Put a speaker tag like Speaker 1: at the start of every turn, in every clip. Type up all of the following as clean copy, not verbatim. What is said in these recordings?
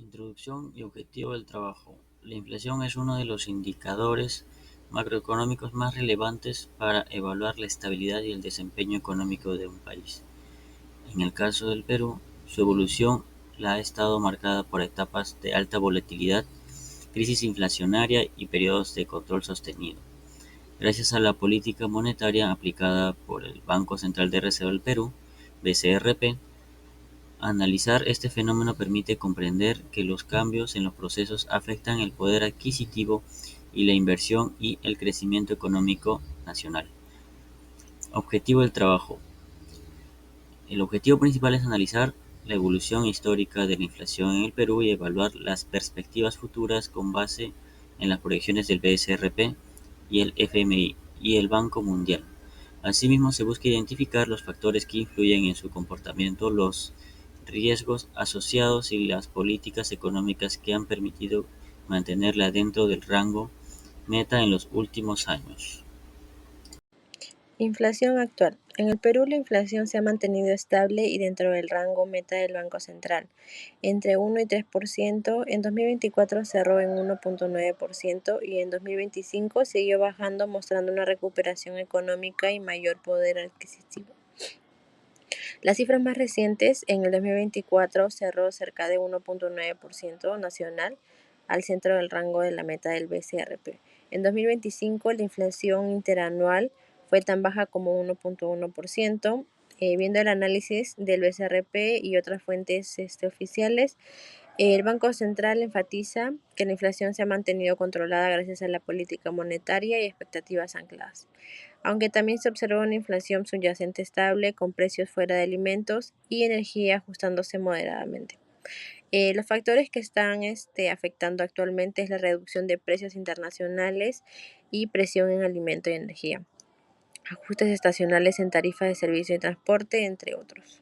Speaker 1: Introducción y objetivo del trabajo. La inflación es uno de los indicadores macroeconómicos más relevantes para evaluar la estabilidad y el desempeño económico de un país. En el caso del Perú, su evolución la ha estado marcada por etapas de alta volatilidad, crisis inflacionaria y periodos de control sostenido. Gracias a la política monetaria aplicada por el Banco Central de Reserva del Perú, BCRP, analizar este fenómeno permite comprender que los cambios en los procesos afectan el poder adquisitivo y la inversión y el crecimiento económico nacional. Objetivo del trabajo. El objetivo principal es analizar la evolución histórica de la inflación en el Perú y evaluar las perspectivas futuras con base en las proyecciones del BSRP y el FMI y el Banco Mundial. Asimismo, se busca identificar los factores que influyen en su comportamiento, los riesgos asociados y las políticas económicas que han permitido mantenerla dentro del rango meta en los últimos años.
Speaker 2: Inflación actual. En el Perú la inflación se ha mantenido estable y dentro del rango meta del Banco Central, entre 1 y 3%. En 2024 cerró en 1,9% y en 2025 siguió bajando, mostrando una recuperación económica y mayor poder adquisitivo. Las cifras más recientes, en el 2024 cerró cerca de 1,9% nacional, al centro del rango de la meta del BCRP. En 2025 la inflación interanual fue tan baja como 1,1%. Viendo el análisis del BCRP y otras fuentes oficiales, el Banco Central enfatiza que la inflación se ha mantenido controlada gracias a la política monetaria y expectativas ancladas, aunque también se observa una inflación subyacente estable, con precios fuera de alimentos y energía ajustándose moderadamente. Los factores que están afectando actualmente es la reducción de precios internacionales y presión en alimento y energía, ajustes estacionales en tarifas de servicio y transporte, entre otros.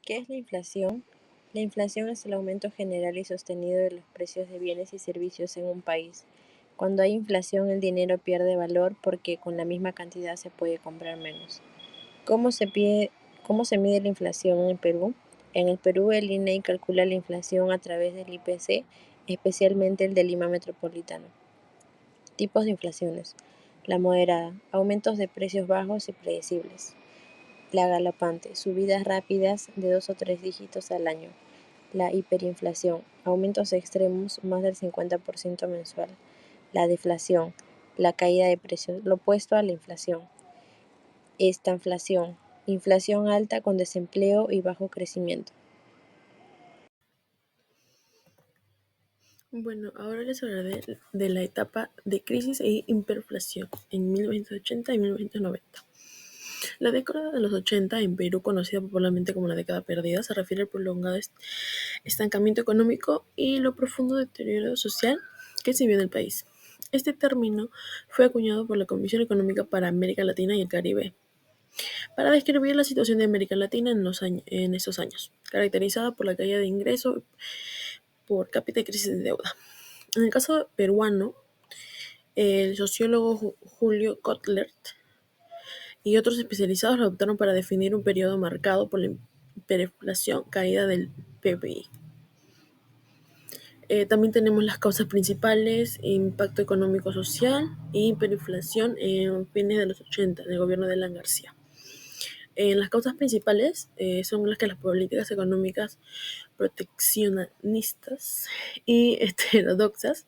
Speaker 2: ¿Qué es la inflación? La inflación es el aumento general y sostenido de los precios de bienes y servicios en un país. Cuando hay inflación, el dinero pierde valor porque con la misma cantidad se puede comprar menos. ¿Cómo se mide la inflación en el Perú? En el Perú, el INEI calcula la inflación a través del IPC, especialmente el de Lima Metropolitano. Tipos de inflaciones. La moderada, aumentos de precios bajos y predecibles. La galopante, subidas rápidas de 2 o 3 dígitos al año. La hiperinflación, aumentos extremos más del 50% mensual. La deflación, la caída de precios, lo opuesto a la inflación. Estanflación, inflación alta con desempleo y bajo crecimiento.
Speaker 3: Bueno, ahora les hablaré de la etapa de crisis e hiperinflación en 1980 y 1990. La década de los 80 en Perú, conocida popularmente como la década perdida, se refiere al prolongado estancamiento económico y lo profundo deterioro social que se vio en el país. Este término fue acuñado por la Comisión Económica para América Latina y el Caribe para describir la situación de América Latina en esos años, caracterizada por la caída de ingresos por cápita y crisis de deuda. En el caso peruano, el sociólogo Julio Kotler y otros especializados lo adoptaron para definir un periodo marcado por la hiperinflación, caída del PBI. También tenemos las causas principales: impacto económico-social y hiperinflación en fines de los 80, del gobierno de Alan García. Las causas principales son las que las políticas económicas proteccionistas y heterodoxas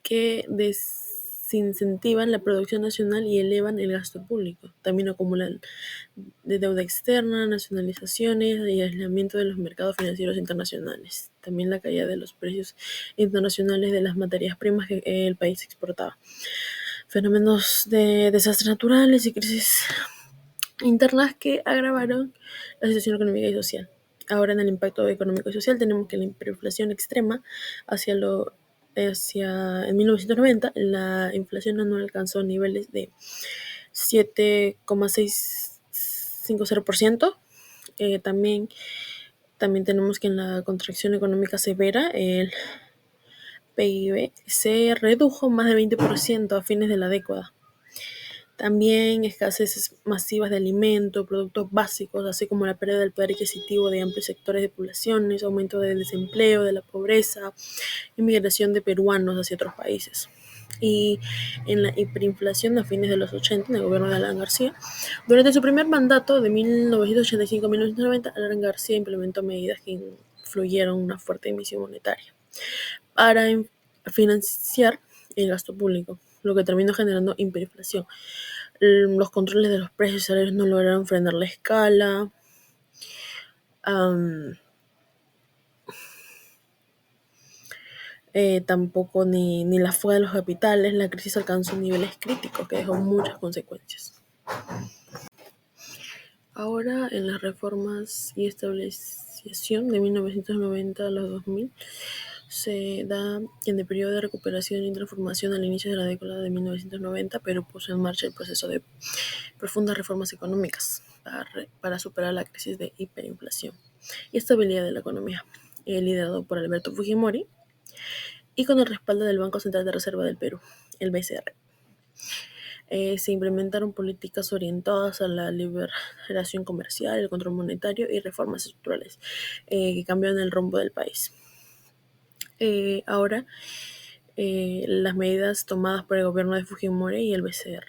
Speaker 3: que desincentivan la producción nacional y elevan el gasto público. También acumulan de deuda externa, nacionalizaciones y aislamiento de los mercados financieros internacionales. También la caída de los precios internacionales de las materias primas que el país exportaba. Fenómenos de desastres naturales y crisis internas que agravaron la situación económica y social. Ahora, en el impacto económico y social, tenemos que la hiperinflación extrema hacia 1990, la inflación anual alcanzó niveles de 7,650%. También tenemos que en la contracción económica severa, el PIB se redujo más de 20% a fines de la década. También escaseces masivas de alimentos, productos básicos, así como la pérdida del poder adquisitivo de amplios sectores de poblaciones, aumento del desempleo, de la pobreza, inmigración de peruanos hacia otros países. Y en la hiperinflación a fines de los 80, en el gobierno de Alan García, durante su primer mandato de 1985 a 1990, Alan García implementó medidas que influyeron en una fuerte emisión monetaria para financiar el gasto público, lo que terminó generando hiperinflación. Los controles de los precios y salarios no lograron frenar la escala. Tampoco ni la fuga de los capitales. La crisis alcanzó niveles críticos que dejó muchas consecuencias. Ahora, en las reformas y estabilización de 1990 a los 2000, se da en el periodo de recuperación y transformación al inicio de la década de 1990, Perú puso en marcha el proceso de profundas reformas económicas para superar la crisis de hiperinflación y estabilidad de la economía, liderado por Alberto Fujimori y con el respaldo del Banco Central de Reserva del Perú, el BCR. Se implementaron políticas orientadas a la liberación comercial, el control monetario y reformas estructurales que cambiaron el rumbo del país. Ahora, las medidas tomadas por el gobierno de Fujimori y el BCR.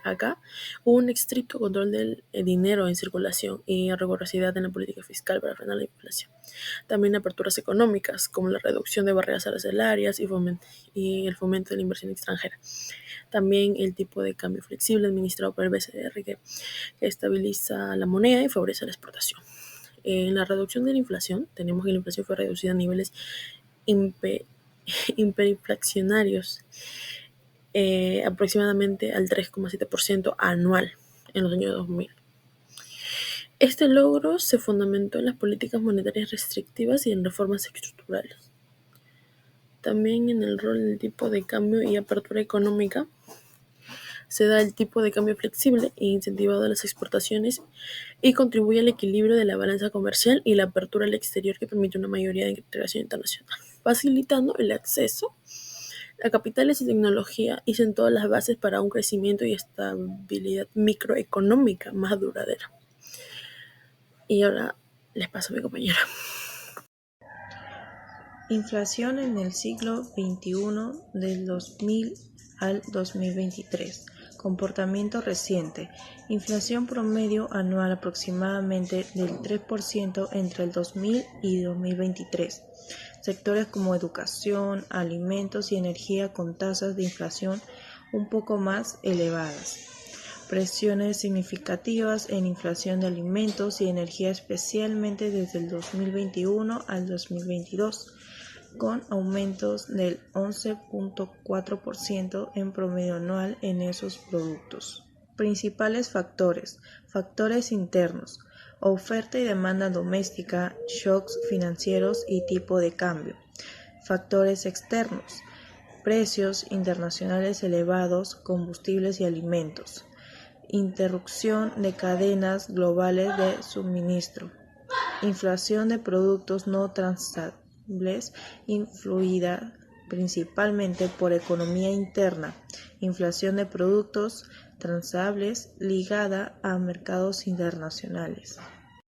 Speaker 3: Acá hubo un estricto control del dinero en circulación y rigurosidad en la política fiscal para frenar la inflación. También aperturas económicas, como la reducción de barreras arancelarias y el fomento de la inversión extranjera. También el tipo de cambio flexible administrado por el BCR que estabiliza la moneda y favorece la exportación. En la reducción de la inflación, tenemos que la inflación fue reducida a niveles hiperinflacionarios, aproximadamente al 3,7% anual en los años 2000. Este logro se fundamentó en las políticas monetarias restrictivas y en reformas estructurales. También en el rol del tipo de cambio y apertura económica se da el tipo de cambio flexible e incentivado a las exportaciones y contribuye al equilibrio de la balanza comercial y la apertura al exterior que permite una mayoría de integración internacional, facilitando el acceso a capitales y tecnología y sentó las bases para un crecimiento y estabilidad microeconómica más duradera. Y ahora les paso a mi compañera.
Speaker 2: Inflación en el siglo XXI del 2000 al 2023. Comportamiento reciente. Inflación promedio anual aproximadamente del 3% entre el 2000 y 2023. Sectores como educación, alimentos y energía con tasas de inflación un poco más elevadas. Presiones significativas en inflación de alimentos y energía especialmente desde el 2021 al 2022, con aumentos del 11.4% en promedio anual en esos productos. Principales factores. Factores internos. Oferta y demanda doméstica, shocks financieros y tipo de cambio. Factores externos. Precios internacionales elevados, combustibles y alimentos. Interrupción de cadenas globales de suministro. Inflación de productos no transables influida principalmente por economía interna. Inflación de productos transables ligada a mercados internacionales.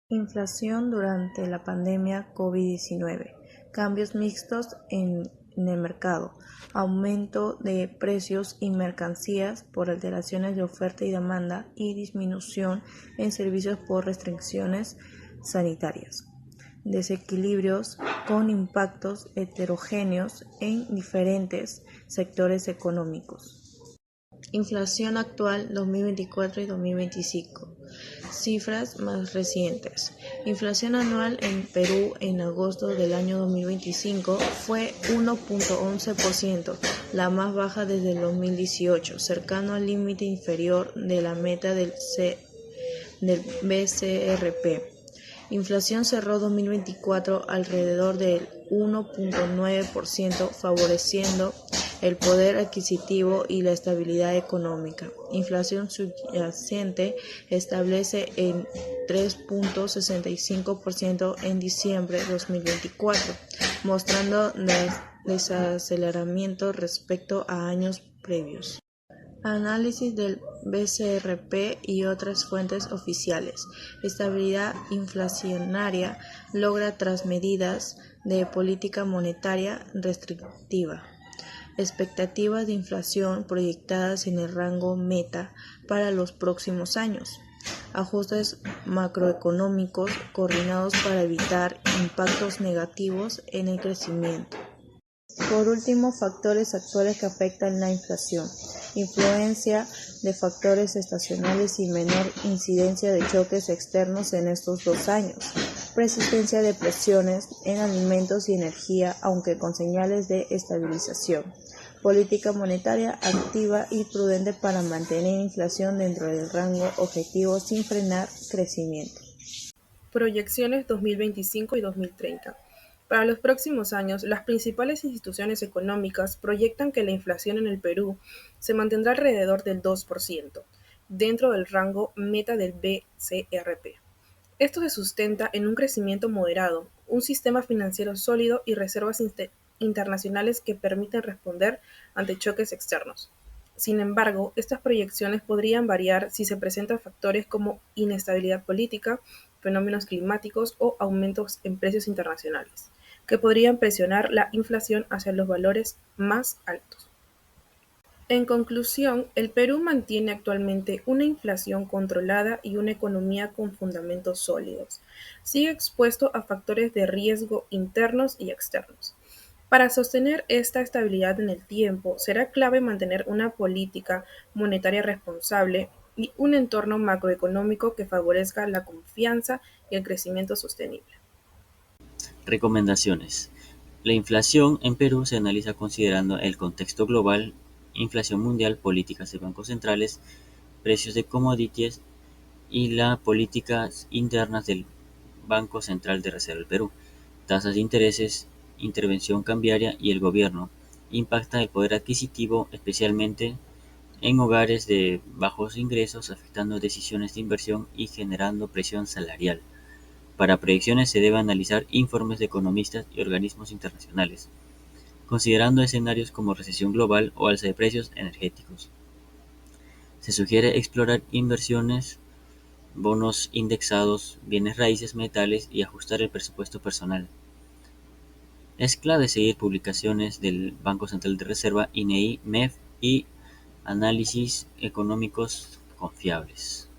Speaker 2: Inflación durante la pandemia COVID-19. Cambios mixtos en el mercado. Aumento de precios y mercancías por alteraciones de oferta y demanda y disminución en servicios por restricciones sanitarias. Desequilibrios con impactos heterogéneos en diferentes sectores económicos. Inflación actual 2024 y 2025. Cifras más recientes. Inflación anual en Perú en agosto del año 2025 fue 1.11%, la más baja desde el 2018, cercano al límite inferior de la meta del BCRP. Inflación cerró 2024 alrededor del 1.9%, favoreciendo el poder adquisitivo y la estabilidad económica. Inflación subyacente establece en 3.65% en diciembre de 2024, mostrando desaceleramiento respecto a años previos. Análisis del BCRP y otras fuentes oficiales. Estabilidad inflacionaria logra tras medidas de política monetaria restrictiva. Expectativas de inflación proyectadas en el rango meta para los próximos años. Ajustes macroeconómicos coordinados para evitar impactos negativos en el crecimiento. Por último, factores actuales que afectan la inflación. Influencia de factores estacionales y menor incidencia de choques externos en estos 2 años. Persistencia de presiones en alimentos y energía, aunque con señales de estabilización. Política monetaria activa y prudente para mantener inflación dentro del rango objetivo sin frenar crecimiento.
Speaker 3: Proyecciones 2025 y 2030. Para los próximos años, las principales instituciones económicas proyectan que la inflación en el Perú se mantendrá alrededor del 2%, dentro del rango meta del BCRP. Esto se sustenta en un crecimiento moderado, un sistema financiero sólido y reservas internacionales que permiten responder ante choques externos. Sin embargo, estas proyecciones podrían variar si se presentan factores como inestabilidad política, fenómenos climáticos o aumentos en precios internacionales, que podrían presionar la inflación hacia los valores más altos. En conclusión, el Perú mantiene actualmente una inflación controlada y una economía con fundamentos sólidos. Sigue expuesto a factores de riesgo internos y externos. Para sostener esta estabilidad en el tiempo, será clave mantener una política monetaria responsable y un entorno macroeconómico que favorezca la confianza y el crecimiento sostenible.
Speaker 1: Recomendaciones. La inflación en Perú se analiza considerando el contexto global, inflación mundial, políticas de bancos centrales, precios de commodities y las políticas internas del Banco Central de Reserva del Perú, tasas de intereses, intervención cambiaria y el gobierno. Impacta el poder adquisitivo, especialmente en hogares de bajos ingresos, afectando decisiones de inversión y generando presión salarial. Para predicciones se debe analizar informes de economistas y organismos internacionales, considerando escenarios como recesión global o alza de precios energéticos. Se sugiere explorar inversiones, bonos indexados, bienes raíces, metales y ajustar el presupuesto personal. Es clave seguir publicaciones del Banco Central de Reserva, INEI, MEF y análisis económicos confiables.